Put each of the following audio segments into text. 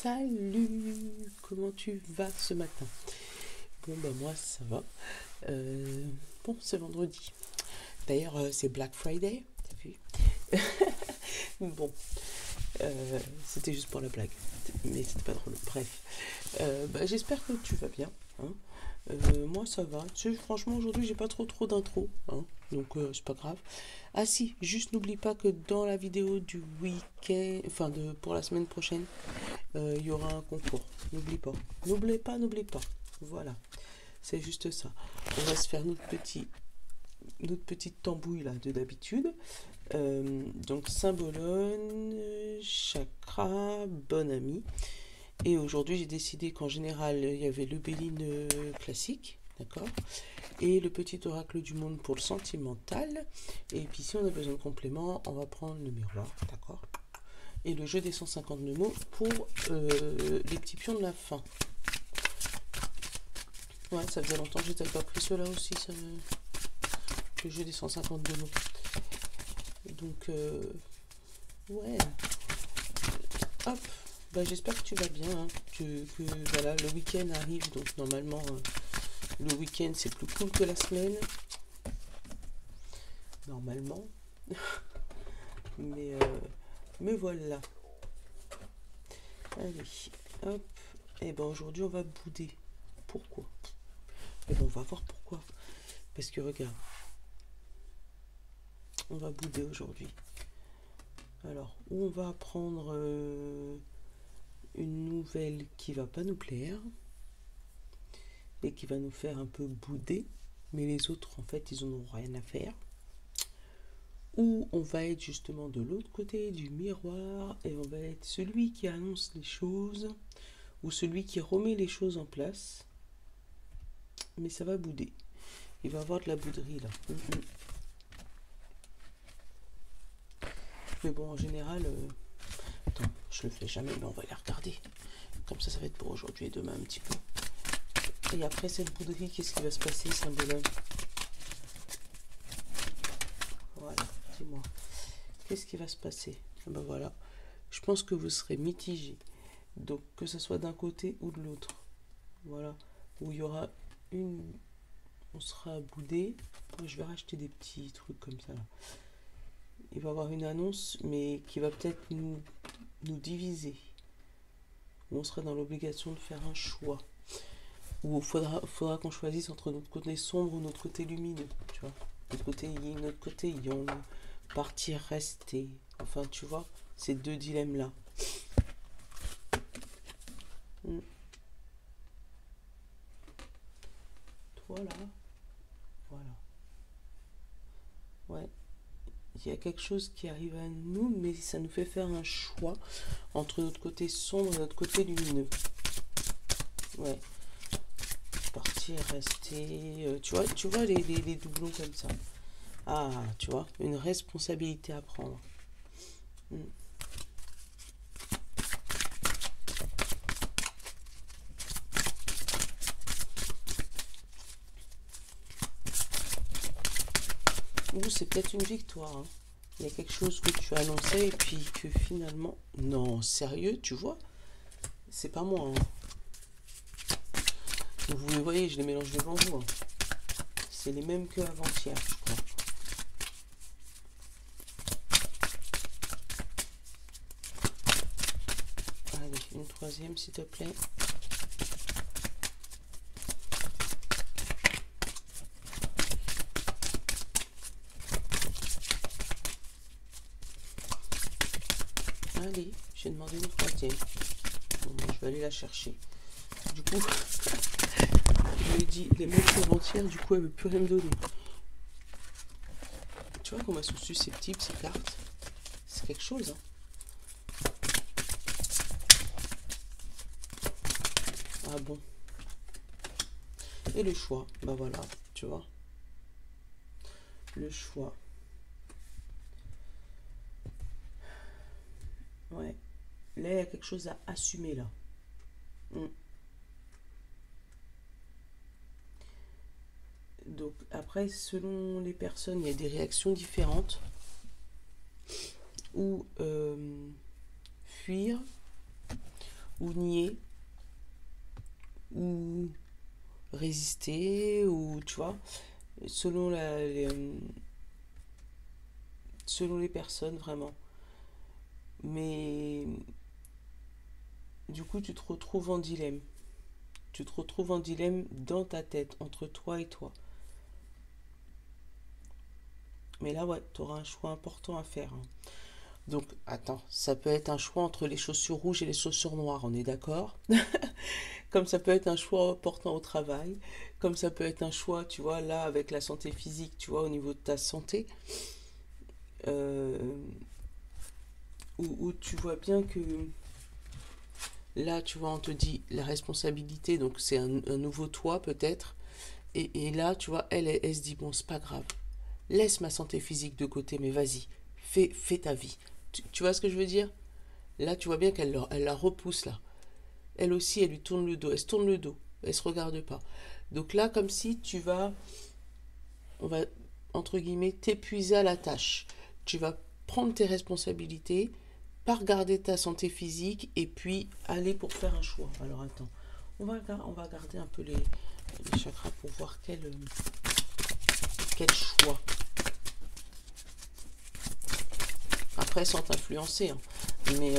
Salut, comment tu vas ce matin? Bon, bah moi ça va. Bon, c'est vendredi. D'ailleurs, c'est Black Friday, t'as vu? Bon, c'était juste pour la blague, mais c'était pas drôle. Bref, bah, j'espère que tu vas bien, hein. Moi ça va. Tu sais, franchement, aujourd'hui j'ai pas trop d'intro, hein, donc c'est pas grave. Ah si, juste n'oublie pas que dans la vidéo du week-end, enfin pour la semaine prochaine, il y aura un concours. N'oublie pas. N'oublie pas. Voilà. C'est juste ça. On va se faire notre petite tambouille là de d'habitude. Donc Saint-Bologne, Chakra, Bonne Amie. Et aujourd'hui j'ai décidé qu'en général il y avait le Béline classique, d'accord, et le petit oracle du monde pour le sentimental. Et puis si on a besoin de compléments, on va prendre le miroir, d'accord, et le jeu des 152 mots pour les petits pions de la fin. Ouais, ça faisait longtemps que je n'avais pas pris ceux-là aussi, ça, le jeu des 152 mots. Donc, ouais. Hop, bah, j'espère que tu vas bien, hein. Que voilà, le week-end arrive, donc normalement, le week-end c'est plus cool que la semaine. Normalement. Mais voilà. Allez, hop. Et ben aujourd'hui on va bouder. Pourquoi? Et ben on va voir pourquoi. Parce que regarde, on va bouder aujourd'hui. Alors, où on va apprendre une nouvelle qui va pas nous plaire et qui va nous faire un peu bouder, mais les autres en fait ils en ont rien à faire. Ou on va être justement de l'autre côté du miroir et on va être celui qui annonce les choses ou celui qui remet les choses en place, mais ça va bouder. Il va y avoir de la bouderie là. Mais bon, en général, attends, je le fais jamais, mais on va les regarder. Comme ça va être pour aujourd'hui et demain un petit peu. Et après cette bouderie, qu'est-ce qui va se passer, Saint-Bologne? Voilà, dis-moi. Qu'est-ce qui va se passer? Ben voilà, je pense que vous serez mitigés. Donc que ce soit d'un côté ou de l'autre. Voilà, où il y aura on sera boudé. Moi, je vais racheter des petits trucs comme ça là. Il va y avoir une annonce, mais qui va peut-être nous diviser. On sera dans l'obligation de faire un choix. Ou il faudra qu'on choisisse entre notre côté sombre ou notre côté lumineux. Tu vois, notre côté yin, notre côté yang, partir, rester. Enfin, tu vois, ces deux dilemmes-là. Voilà. Voilà. Ouais. Il y a quelque chose qui arrive à nous, mais ça nous fait faire un choix entre notre côté sombre et notre côté lumineux. Ouais. Partir, rester. Tu vois les doublons comme ça. Ah, tu vois, une responsabilité à prendre. Ou c'est peut-être une victoire, hein. Il y a quelque chose que tu as annoncé et puis que finalement... Non, sérieux, tu vois? C'est pas moi, hein. Vous les voyez, je les mélange devant vous, hein. C'est les mêmes que avant-hier, je crois. Allez, une troisième, s'il te plaît. Allez, j'ai demandé une troisième. Bon, moi, je vais aller la chercher. Du coup, je lui ai dit les mêmes qu'avant-hier, du coup, elle ne veut plus rien me donner. Tu vois comment elles sont susceptibles, ces cartes? C'est quelque chose, hein. Ah bon. Et le choix, bah voilà, tu vois. Le choix. Ouais. Là, il y a quelque chose à assumer, là. Donc, après, selon les personnes, il y a des réactions différentes. Ou fuir, ou nier, ou résister, ou tu vois, selon selon les personnes vraiment. Mais du coup, tu te retrouves en dilemme. Tu te retrouves en dilemme dans ta tête, entre toi et toi. Mais là, ouais, tu auras un choix important à faire, hein. Donc, attends, ça peut être un choix entre les chaussures rouges et les chaussures noires, on est d'accord? Comme ça peut être un choix important au travail, comme ça peut être un choix, tu vois, là, avec la santé physique, tu vois, au niveau de ta santé, euh, où tu vois bien que là, tu vois, on te dit la responsabilité, donc c'est un nouveau toi peut-être, et là, tu vois, elle se dit, bon, c'est pas grave, laisse ma santé physique de côté, mais vas-y, fais ta vie. Tu vois ce que je veux dire? Là, tu vois bien elle la repousse, là. Elle aussi, elle lui tourne le dos, elle se tourne le dos, elle se regarde pas. Donc là, comme si on va, entre guillemets, t'épuiser à la tâche. Tu vas prendre tes responsabilités, pas regarder ta santé physique, et puis aller pour faire un choix. Alors attends, on va regarder un peu les chakras pour voir quel choix. Après, sans t'influencer, hein. Mais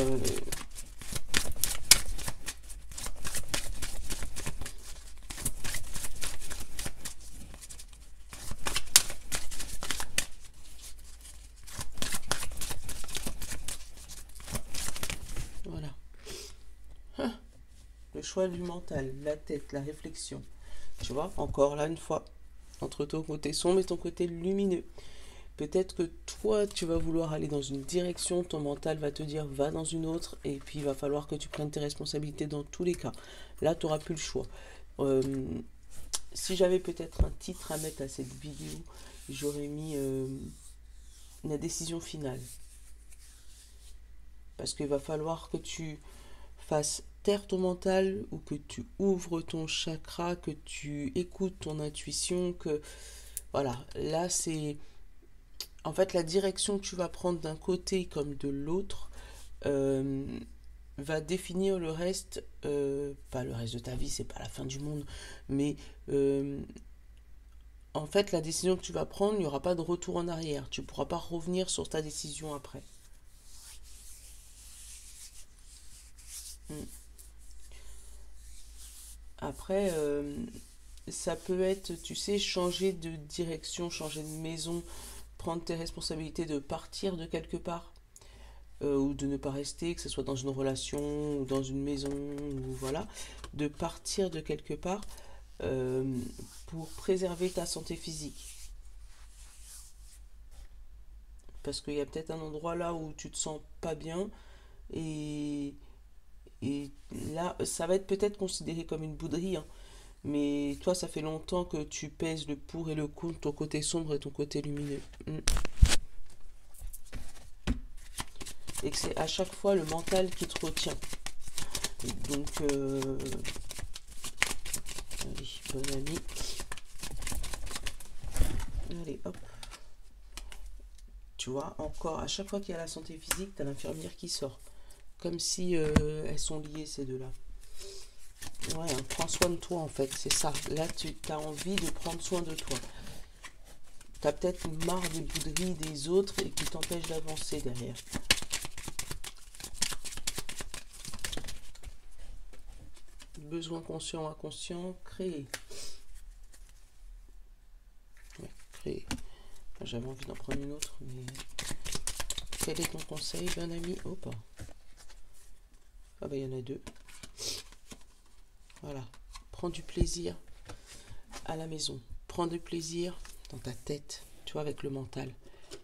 voilà. Ah, le choix du mental, la tête, la réflexion. Tu vois, encore là une fois, entre ton côté sombre et ton côté lumineux. Peut-être que toi, tu vas vouloir aller dans une direction, ton mental va te dire va dans une autre, et puis il va falloir que tu prennes tes responsabilités dans tous les cas. Là, tu n'auras plus le choix. Euh, Si j'avais peut-être un titre à mettre à cette vidéo, j'aurais mis la décision finale. Parce qu'il va falloir que tu fasses taire ton mental ou que tu ouvres ton chakra, que tu écoutes ton intuition, que voilà, là c'est en fait la direction que tu vas prendre d'un côté comme de l'autre euh, va définir le reste, pas le reste de ta vie, c'est pas la fin du monde, mais en fait la décision que tu vas prendre, il n'y aura pas de retour en arrière, tu ne pourras pas revenir sur ta décision après. Mm. Après, ça peut être, tu sais, changer de direction, changer de maison, prendre tes responsabilités de partir de quelque part, ou de ne pas rester, que ce soit dans une relation ou dans une maison, ou voilà, de partir de quelque part euh, pour préserver ta santé physique. Parce qu'il y a peut-être un endroit là où tu te sens pas bien et, et là, ça va être peut-être considéré comme une bouderie, hein. Mais toi, ça fait longtemps que tu pèses le pour et le contre, ton côté sombre et ton côté lumineux. Mm. Et que c'est à chaque fois le mental qui te retient. Donc, allez, bonne amie. Allez, hop. Tu vois, encore, à chaque fois qu'il y a la santé physique, tu as l'infirmière qui sort. Comme si elles sont liées, ces deux-là. Ouais, hein, prends soin de toi, en fait, c'est ça. Là, tu as envie de prendre soin de toi. Tu as peut-être marre des bouderies des autres et qui t'empêchent d'avancer derrière. Besoin conscient, inconscient, créer. Ouais, créer. Enfin, j'avais envie d'en prendre une autre, mais... Quel est ton conseil, bon ami? Oh, pas. Ah bah, il y en a deux. Voilà. Prends du plaisir à la maison. Prends du plaisir dans ta tête, tu vois, avec le mental.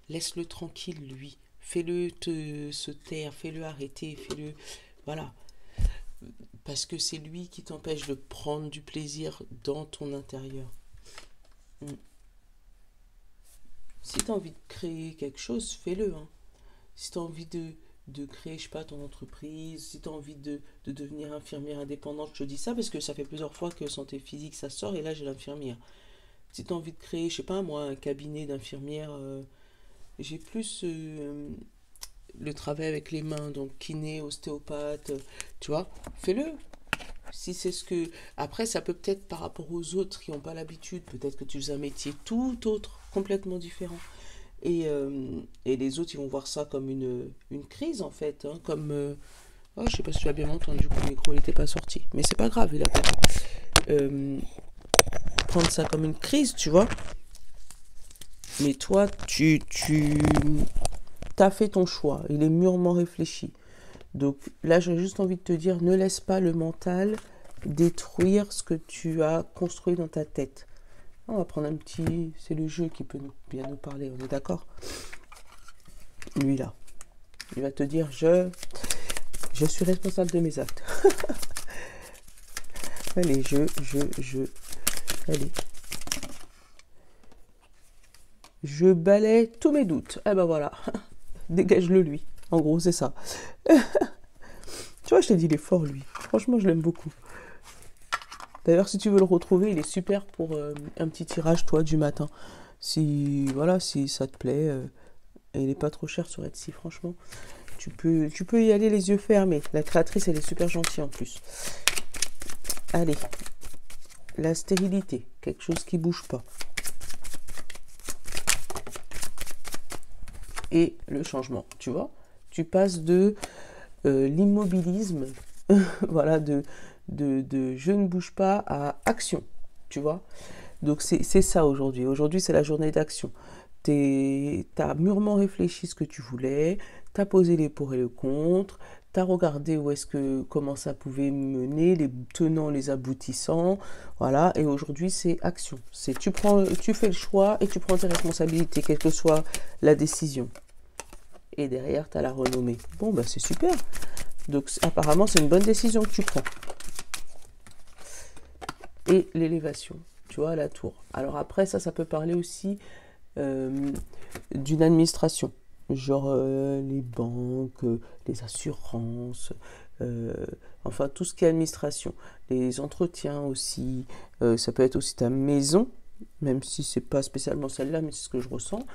Laisse-le tranquille, lui. Fais-le se taire, fais-le arrêter, fais-le... Voilà. Parce que c'est lui qui t'empêche de prendre du plaisir dans ton intérieur. Mm. Si tu as envie de créer quelque chose, fais-le, hein. Si tu as envie de créer, je sais pas, ton entreprise, si tu as envie de devenir infirmière indépendante, je te dis ça parce que ça fait plusieurs fois que santé physique ça sort et là j'ai l'infirmière. Si tu as envie de créer, je sais pas moi, un cabinet d'infirmière, j'ai plus le travail avec les mains, donc kiné, ostéopathe, tu vois, fais-le. Si c'est ce que... Après, ça peut peut-être par rapport aux autres qui n'ont pas l'habitude, peut-être que tu fais un métier tout autre, complètement différent. Et les autres, ils vont voir ça comme une crise, en fait. Hein, comme... Oh, je sais pas si tu as bien entendu que le micro n'était pas sorti. Mais c'est pas grave, il a pas... Prendre ça comme une crise, tu vois. Mais toi, tu as fait ton choix. Il est mûrement réfléchi. Donc là, j'ai juste envie de te dire, ne laisse pas le mental détruire ce que tu as construit dans ta tête. On va prendre un petit... C'est le jeu qui peut bien nous parler, on est d'accord? Lui là, il va te dire, je suis responsable de mes actes. Allez, allez. Je balaie tous mes doutes. Ah ben voilà, dégage-le lui. En gros, c'est ça. Tu vois, je t'ai dit, il est fort, lui. Franchement, je l'aime beaucoup. D'ailleurs, si tu veux le retrouver, il est super pour un petit tirage, toi, du matin. Si, voilà, si ça te plaît. Et il n'est pas trop cher sur Etsy, franchement. Tu peux y aller les yeux fermés. La créatrice, elle est super gentille en plus. Allez. La stérilité. Quelque chose qui bouge pas. Et le changement, tu vois. Tu passes de l'immobilisme, voilà, de je ne bouge pas à action, tu vois. Donc c'est ça aujourd'hui. Aujourd'hui, c'est la journée d'action. Tu as mûrement réfléchi ce que tu voulais, tu as posé les pour et le contre, tu as regardé comment ça pouvait mener, les tenants, les aboutissants, voilà. Et aujourd'hui, c'est action. Tu fais le choix et tu prends tes responsabilités, quelle que soit la décision. Et derrière, tu as la renommée. Bon, bah c'est super. Donc, apparemment, c'est une bonne décision que tu prends. Et l'élévation, tu vois, la tour. Alors après, ça peut parler aussi d'une administration. Genre les banques, les assurances, enfin tout ce qui est administration. Les entretiens aussi. Ça peut être aussi ta maison, même si c'est pas spécialement celle-là, mais c'est ce que je ressens.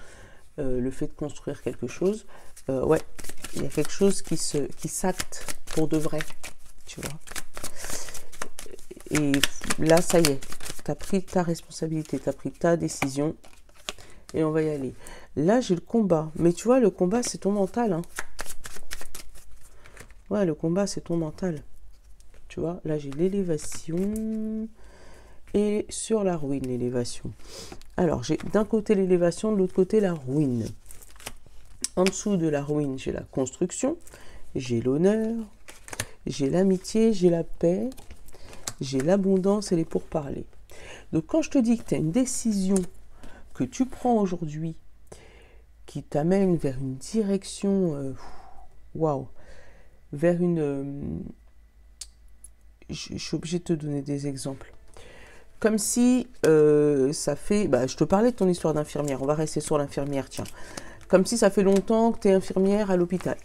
Le fait de construire quelque chose, ouais, il y a quelque chose qui s'acte pour de vrai, tu vois. Et là, ça y est, tu as pris ta responsabilité, tu as pris ta décision, et on va y aller. Là, j'ai le combat, mais tu vois, le combat, c'est ton mental, hein. Ouais, le combat, c'est ton mental. Tu vois, là, j'ai l'élévation, et sur la ruine, l'élévation. Alors, j'ai d'un côté l'élévation, de l'autre côté la ruine. En dessous de la ruine, j'ai la construction, j'ai l'honneur, j'ai l'amitié, j'ai la paix, j'ai l'abondance et les pourparlers. Donc, quand je te dis que tu as une décision que tu prends aujourd'hui qui t'amène vers une direction, waouh, vers une... je suis obligée de te donner des exemples. Comme si ça fait... Bah, je te parlais de ton histoire d'infirmière. On va rester sur l'infirmière, tiens. Comme si ça fait longtemps que tu es infirmière à l'hôpital.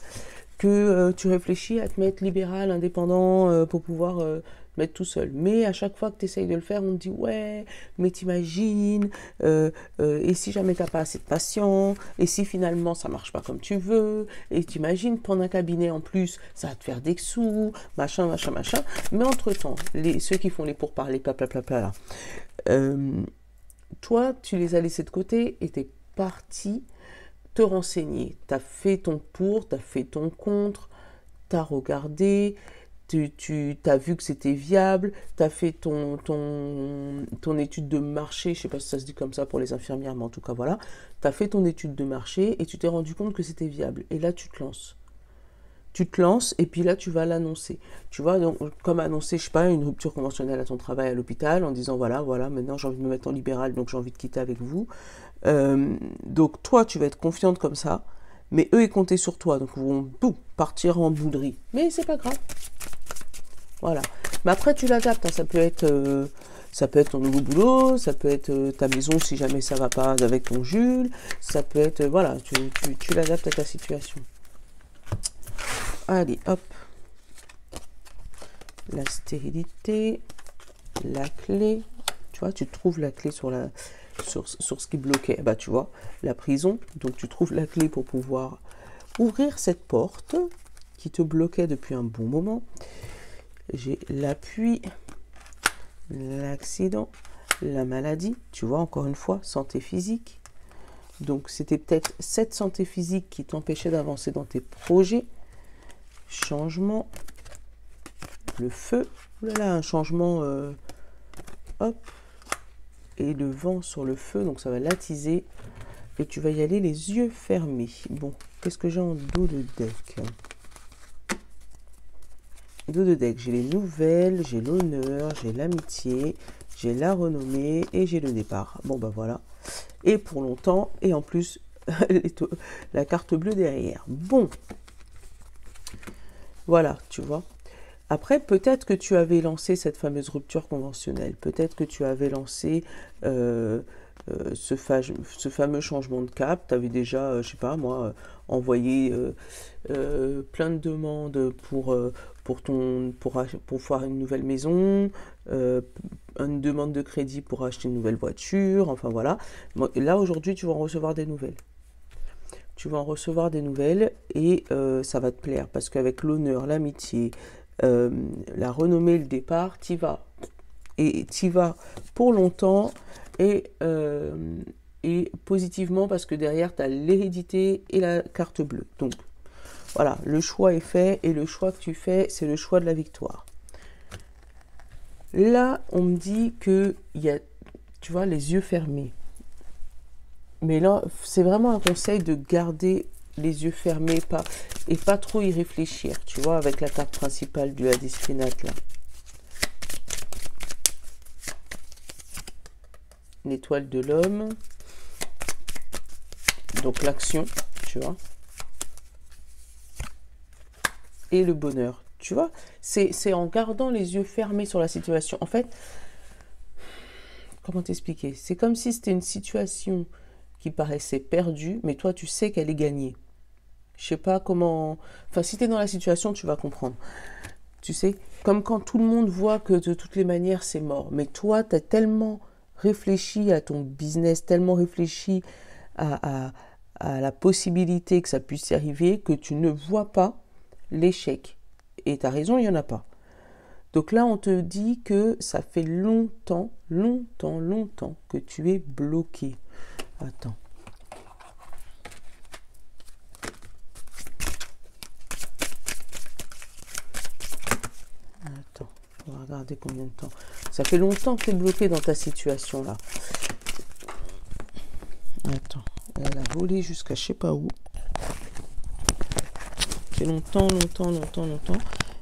Que tu réfléchis à te mettre libéral, indépendant, pour pouvoir te mettre tout seul. Mais à chaque fois que tu essayes de le faire, on te dit, ouais, mais t'imagines, et si jamais tu n'as pas assez de patients, et si finalement ça marche pas comme tu veux, et t'imagines prendre un cabinet en plus, ça va te faire des sous, machin. Mais entre-temps, ceux qui font les pourparlers, là, toi, tu les as laissés de côté et tu es parti te renseigner. Tu as fait ton pour, tu as fait ton contre, tu as regardé, tu as vu que c'était viable, tu as fait ton étude de marché, je ne sais pas si ça se dit comme ça pour les infirmières, mais en tout cas voilà, tu as fait ton étude de marché et tu t'es rendu compte que c'était viable. Et là, tu te lances. Tu te lances et puis là, tu vas l'annoncer. Tu vois, donc, comme annoncer, je sais pas, une rupture conventionnelle à ton travail à l'hôpital en disant voilà, maintenant j'ai envie de me mettre en libéral, donc j'ai envie de quitter avec vous. Donc toi, tu vas être confiante comme ça, mais eux, ils comptaient sur toi, donc ils vont partir en bouderie. Mais c'est pas grave. Voilà. Mais après, tu l'adaptes, hein. Ça peut être ton nouveau boulot, ça peut être ta maison si jamais ça va pas avec ton Jules, ça peut être, voilà, tu l'adaptes à ta situation. Allez, hop. La stérilité, la clé. Tu vois, tu trouves la clé sur ce qui bloquait. Bah, tu vois, la prison. Donc, tu trouves la clé pour pouvoir ouvrir cette porte qui te bloquait depuis un bon moment. J'ai l'appui, l'accident, la maladie, tu vois, encore une fois, santé physique. Donc, c'était peut-être cette santé physique qui t'empêchait d'avancer dans tes projets. Changement, le feu, voilà, un changement, hop, et le vent sur le feu, donc ça va l'attiser. Et tu vas y aller les yeux fermés. Bon, qu'est-ce que j'ai en dos de deck? Dos de deck, j'ai les nouvelles, j'ai l'honneur, j'ai l'amitié, j'ai la renommée et j'ai le départ. Bon, bah voilà. Et pour longtemps, et en plus, la carte bleue derrière. Bon. Voilà, tu vois. Après, peut-être que tu avais lancé cette fameuse rupture conventionnelle. Peut-être que tu avais lancé ce fameux changement de cap. Tu avais déjà, je sais pas moi, envoyé plein de demandes pour faire une nouvelle maison, une demande de crédit pour acheter une nouvelle voiture, enfin voilà. Là, aujourd'hui, tu vas en recevoir des nouvelles. Tu vas en recevoir des nouvelles et ça va te plaire parce qu'avec l'honneur, l'amitié, la renommée, le départ, t'y vas. Et t'y vas pour longtemps et positivement parce que derrière, tu as l'hérédité et la carte bleue. Donc, voilà, le choix est fait et le choix que tu fais, c'est le choix de la victoire. Là, on me dit que il y a, tu vois, les yeux fermés. Mais là, c'est vraiment un conseil de garder les yeux fermés et pas trop y réfléchir, tu vois, avec la carte principale du Hadis Pénate, là. L'étoile de l'homme. Donc l'action, tu vois. Et le bonheur, tu vois. C'est en gardant les yeux fermés sur la situation. En fait, comment t'expliquer? C'est comme si c'était une situation qui paraissait perdue, mais toi, tu sais qu'elle est gagnée. Je sais pas comment... Enfin, si tu es dans la situation, tu vas comprendre. Tu sais, comme quand tout le monde voit que de toutes les manières, c'est mort. Mais toi, tu as tellement réfléchi à ton business, tellement réfléchi à la possibilité que ça puisse y arriver, que tu ne vois pas l'échec. Et tu as raison, il n'y en a pas. Donc là, on te dit que ça fait longtemps que tu es bloqué. Attends. On va regarder combien de temps. Ça fait longtemps que tu es bloqué dans ta situation là. Attends, elle a volé jusqu'à je sais pas où. Ça fait longtemps.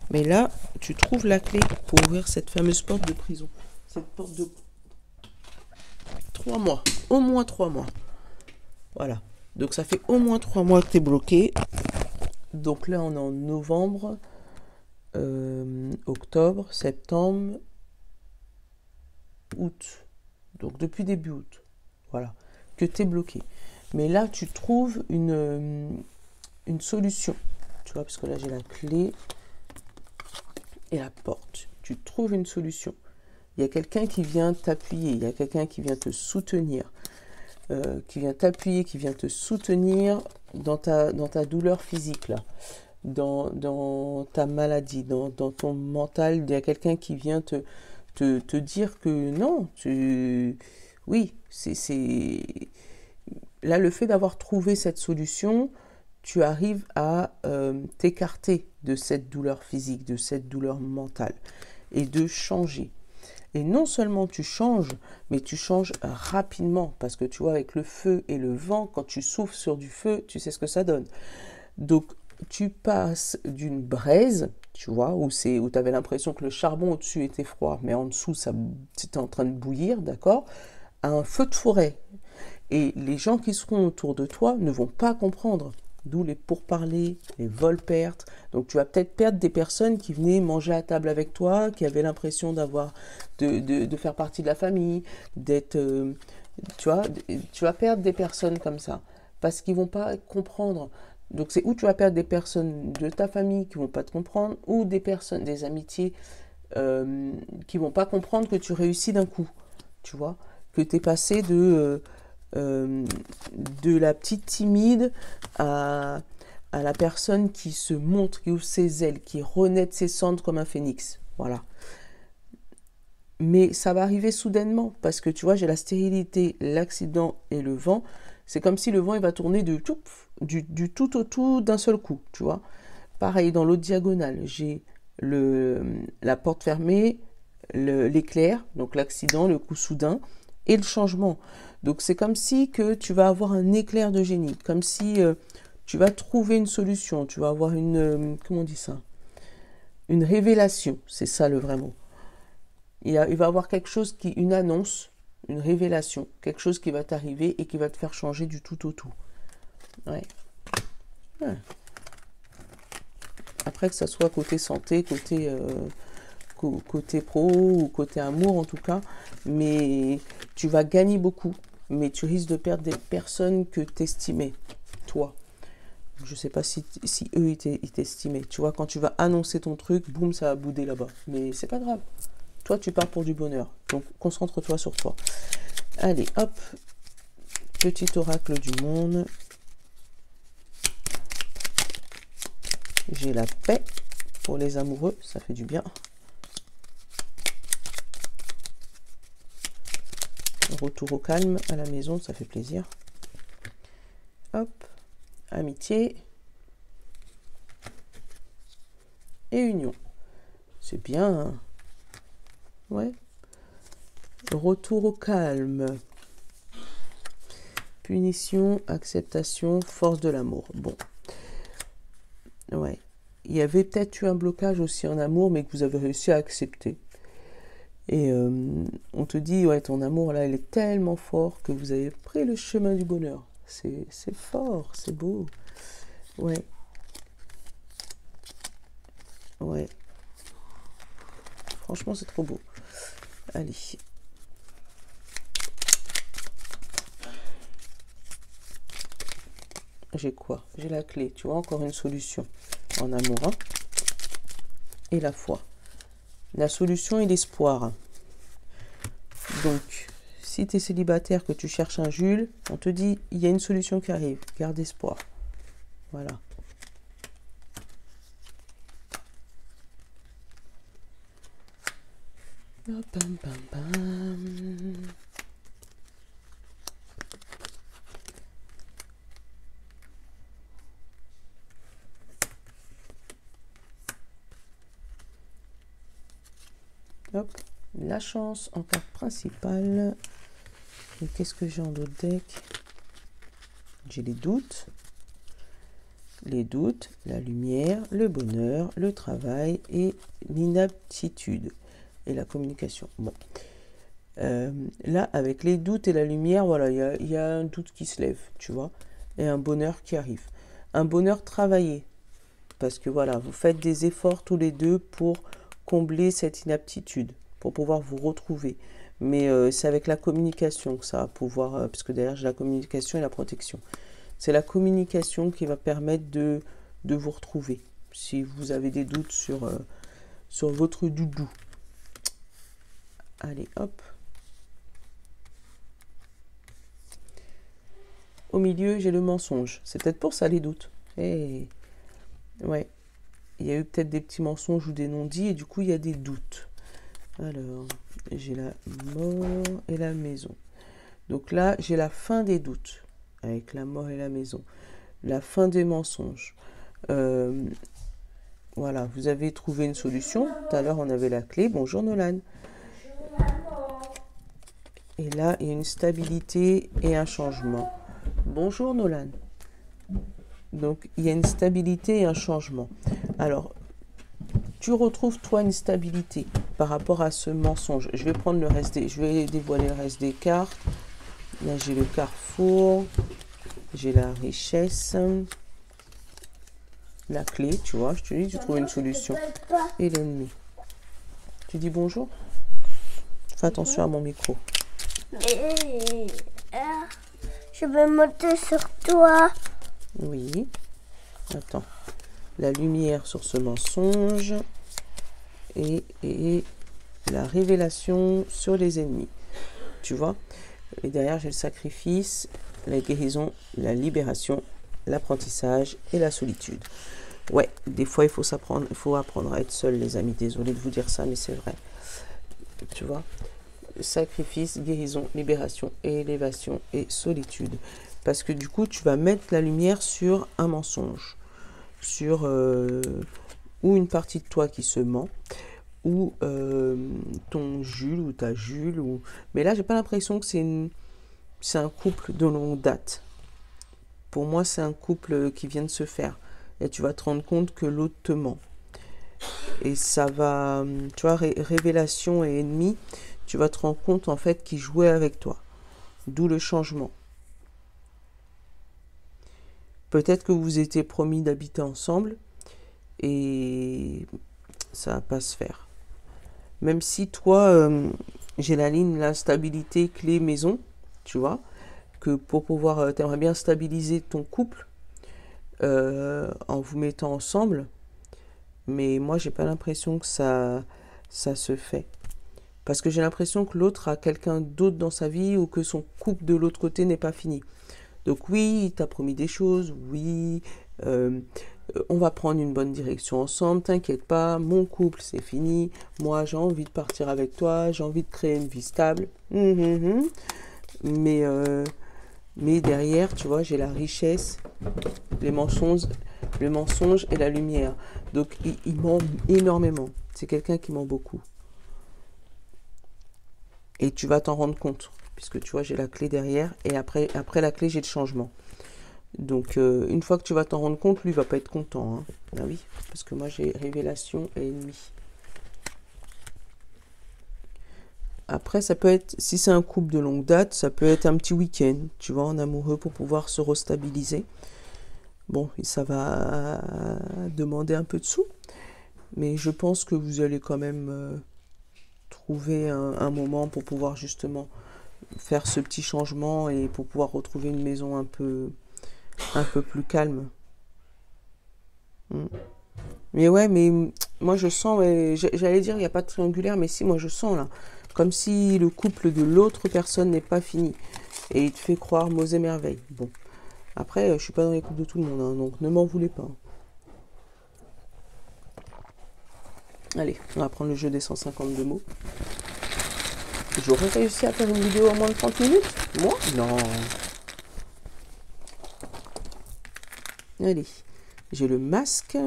Mais là, tu trouves la clé pour ouvrir cette fameuse porte de prison. Cette porte de 3 mois. Au moins 3 mois. Voilà. Donc ça fait au moins 3 mois que tu es bloqué. Donc là, on est en novembre. Octobre, septembre, août. Donc depuis début août. Voilà. Que tu es bloqué. Mais là, tu trouves une solution. Tu vois, parce que là, j'ai la clé et la porte. Tu trouves une solution. Il y a quelqu'un qui vient t'appuyer. Il y a quelqu'un qui vient te soutenir. Qui vient t'appuyer, qui vient te soutenir dans ta douleur physique, là. Dans ta maladie, dans ton mental, il y a quelqu'un qui vient te dire que non, oui, c'est... Là, le fait d'avoir trouvé cette solution, tu arrives à t'écarter de cette douleur physique, de cette douleur mentale, et de changer. Et non seulement tu changes, mais tu changes rapidement, parce que tu vois, avec le feu et le vent, quand tu souffles sur du feu, tu sais ce que ça donne. Donc, tu passes d'une braise, tu vois, où tu avais l'impression que le charbon au-dessus était froid, mais en dessous, c'était en train de bouillir, d'accord, à un feu de forêt. Et les gens qui seront autour de toi ne vont pas comprendre. D'où les pourparlers, les vols-pertes. Donc tu vas peut-être perdre des personnes qui venaient manger à table avec toi, qui avaient l'impression de faire partie de la famille, d'être... tu vois, tu vas perdre des personnes comme ça, parce qu'ils ne vont pas comprendre. Donc c'est où tu vas perdre des personnes de ta famille qui vont pas te comprendre, ou des personnes, des amitiés qui vont pas comprendre que tu réussis d'un coup, tu vois, que tu es passé de la petite timide à à la personne qui se montre, qui ouvre ses ailes, qui renaît de ses cendres comme un phénix. Voilà. Mais ça va arriver soudainement, parce que tu vois, j'ai la stérilité, l'accident et le vent. C'est comme si le vent, il va tourner du tout au tout d'un seul coup, tu vois. Pareil, dans l'autre diagonale, j'ai la porte fermée, l'éclair, donc l'accident, le coup soudain, et le changement. Donc c'est comme si que tu vas avoir un éclair de génie, comme si tu vas trouver une solution, tu vas avoir une, comment on dit ça? Une révélation, c'est ça le vrai mot. Il va y avoir quelque chose une annonce, une révélation, quelque chose qui va t'arriver et qui va te faire changer du tout au tout. Ouais. Ouais. Après que ça soit côté santé, côté pro ou côté amour en tout cas, mais tu vas gagner beaucoup, mais tu risques de perdre des personnes que tu estimais, toi. Je ne sais pas si eux ils t'estimaient. Tu vois, quand tu vas annoncer ton truc, boum, ça va bouder là-bas. Mais c'est pas grave. Toi, tu pars pour du bonheur. Donc, concentre-toi sur toi. Allez, hop. Petit oracle du monde. J'ai la paix pour les amoureux. Ça fait du bien. Retour au calme à la maison. Ça fait plaisir. Hop. Amitié. Et union. C'est bien, hein. Ouais. Retour au calme. Punition, acceptation, force de l'amour. Bon. Ouais. Il y avait peut-être eu un blocage aussi en amour, mais que vous avez réussi à accepter. Et on te dit, ouais, ton amour, là, il est tellement fort que vous avez pris le chemin du bonheur. C'est fort, c'est beau. Ouais. Ouais. Franchement, c'est trop beau. Allez. J'ai quoi? J'ai la clé. Tu vois, encore une solution en amour. Hein, et la foi. La solution et l'espoir. Donc, si tu es célibataire, que tu cherches un Jules, on te dit, il y a une solution qui arrive. Garde espoir. Voilà. Bam, bam, bam. Hop, la chance en carte principale. Et qu'est-ce que j'ai en d'autres deck? J'ai les doutes, la lumière, le bonheur, le travail et l'inaptitude et la communication. Bon, là avec les doutes et la lumière, voilà, il y a un doute qui se lève, tu vois, et un bonheur qui arrive. Un bonheur travaillé, parce que voilà, vous faites des efforts tous les deux pour combler cette inaptitude, pour pouvoir vous retrouver. Mais c'est avec la communication que ça va pouvoir, parce que derrière j'ai la communication et la protection. C'est la communication qui va permettre de vous retrouver. Si vous avez des doutes sur votre doudou. Allez, hop. Au milieu, j'ai le mensonge. C'est peut-être pour ça les doutes. Hey. Ouais. Il y a eu peut-être des petits mensonges ou des non-dits et du coup, il y a des doutes. Alors, j'ai la mort et la maison. Donc là, j'ai la fin des doutes avec la mort et la maison. La fin des mensonges. Voilà, vous avez trouvé une solution. Tout à l'heure, on avait la clé. Bonjour Nolan. Et là, il y a une stabilité et un changement. Bonjour Nolan. Donc, il y a une stabilité et un changement. Alors, tu retrouves toi une stabilité par rapport à ce mensonge. Je vais prendre le reste je vais dévoiler le reste des cartes. Là, j'ai le carrefour. J'ai la richesse. La clé, tu vois. Je te dis, tu trouves une solution. Et l'ennemi. Tu dis bonjour. Fais attention à mon micro. Je vais monter sur toi. Oui. Attends. La lumière sur ce mensonge. Et la révélation sur les ennemis. Tu vois? Et derrière, j'ai le sacrifice, la guérison, la libération l'apprentissage et la solitude. Ouais, des fois, il faut apprendre à être seul, les amis. Désolée de vous dire ça, mais c'est vrai. Tu vois, sacrifice, guérison, libération, élévation et solitude. Parce que du coup, tu vas mettre la lumière sur un mensonge, sur ou une partie de toi qui se ment, ou ton Jules ou ta Jules. Mais là, j'ai pas l'impression que c'est un couple de longue date. Pour moi, c'est un couple qui vient de se faire. Et tu vas te rendre compte que l'autre te ment. Et ça va, tu vois, révélation et ennemi, tu vas te rendre compte en fait qu'il jouait avec toi. D'où le changement. Peut-être que vous étiez promis d'habiter ensemble et ça va pas se faire. Même si toi, j'ai la ligne, la stabilité, clé, maison, tu vois, que pour pouvoir, t'aimerais bien stabiliser ton couple en vous mettant ensemble, mais moi, j'ai pas l'impression que ça se fait. Parce que j'ai l'impression que l'autre a quelqu'un d'autre dans sa vie ou que son couple de l'autre côté n'est pas fini. Donc oui, il t'a promis des choses, oui, on va prendre une bonne direction ensemble, t'inquiète pas, mon couple c'est fini, moi j'ai envie de partir avec toi, j'ai envie de créer une vie stable. Mais derrière, tu vois, j'ai la richesse, le mensonge et la lumière. Donc il ment énormément, c'est quelqu'un qui ment beaucoup. Et tu vas t'en rendre compte, puisque tu vois, j'ai la clé derrière, et après la clé, j'ai le changement. Donc, une fois que tu vas t'en rendre compte, lui, il va pas être content. Hein. Ah oui, parce que moi, j'ai révélation et ennemi. Après, ça peut être, si c'est un couple de longue date, ça peut être un petit week-end, tu vois, en amoureux pour pouvoir se restabiliser. Bon, et ça va demander un peu de sous, mais je pense que vous allez quand même trouver un moment pour pouvoir justement faire ce petit changement et pour pouvoir retrouver une maison un peu plus calme. Mais ouais, mais moi je sens, j'allais dire il n'y a pas de triangulaire, mais si, moi je sens là, comme si le couple de l'autre personne n'est pas fini et il te fait croire mots et merveilles. Bon, après je suis pas dans les couples de tout le monde, hein, donc ne m'en voulez pas. Allez, on va prendre le jeu des 152 mots. J'aurais réussi à faire une vidéo en moins de 30 minutes? Moi? Non. Allez, j'ai le masque,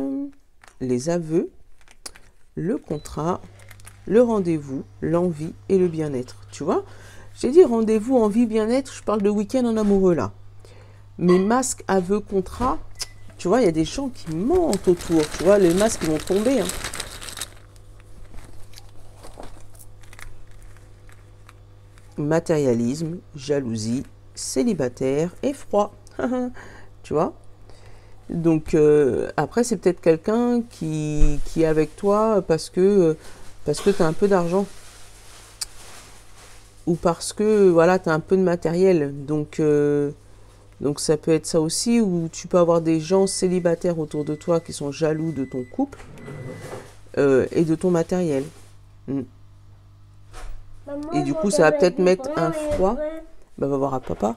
les aveux, le contrat, le rendez-vous, l'envie et le bien-être. Tu vois? J'ai dit rendez-vous, envie, bien-être, je parle de week-end en amoureux là. Mais masque, aveux, contrat, tu vois, il y a des gens qui mentent autour. Tu vois, les masques vont tomber. Hein. Matérialisme, jalousie, célibataire et froid. Tu vois? Donc après c'est peut-être quelqu'un qui est avec toi parce que tu as un peu d'argent ou parce que voilà, tu as un peu de matériel. Donc ça peut être ça aussi, ou tu peux avoir des gens célibataires autour de toi qui sont jaloux de ton couple et de ton matériel. Maman, et du coup ça va peut-être mettre un froid. Bah, va voir à papa.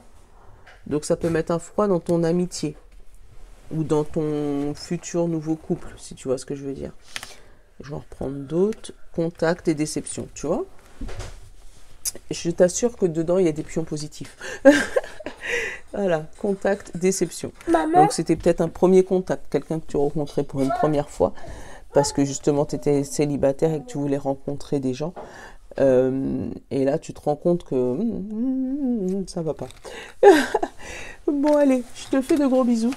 Donc ça peut mettre un froid dans ton amitié ou dans ton futur nouveau couple, si tu vois ce que je veux dire. Je vais en reprendre d'autres. Contact et déception, tu vois. Je t'assure que dedans, il y a des pions positifs. Voilà, contact, déception. Maman. Donc c'était peut-être un premier contact, quelqu'un que tu rencontrais pour une première fois, parce que justement tu étais célibataire et que tu voulais rencontrer des gens. Et là, tu te rends compte que ça va pas. Bon, allez, je te fais de gros bisous.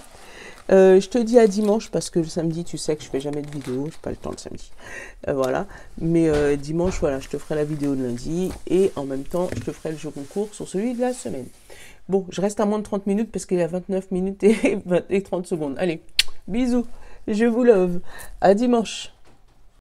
Je te dis à dimanche parce que le samedi, tu sais que je fais jamais de vidéo, j'ai pas le temps le samedi. Voilà, mais dimanche, voilà, je te ferai la vidéo de lundi et en même temps, je te ferai le jeu concours sur celui de la semaine. Bon, je reste à moins de 30 minutes parce qu'il y a 29 minutes et 30 secondes. Allez, bisous, je vous love. À dimanche.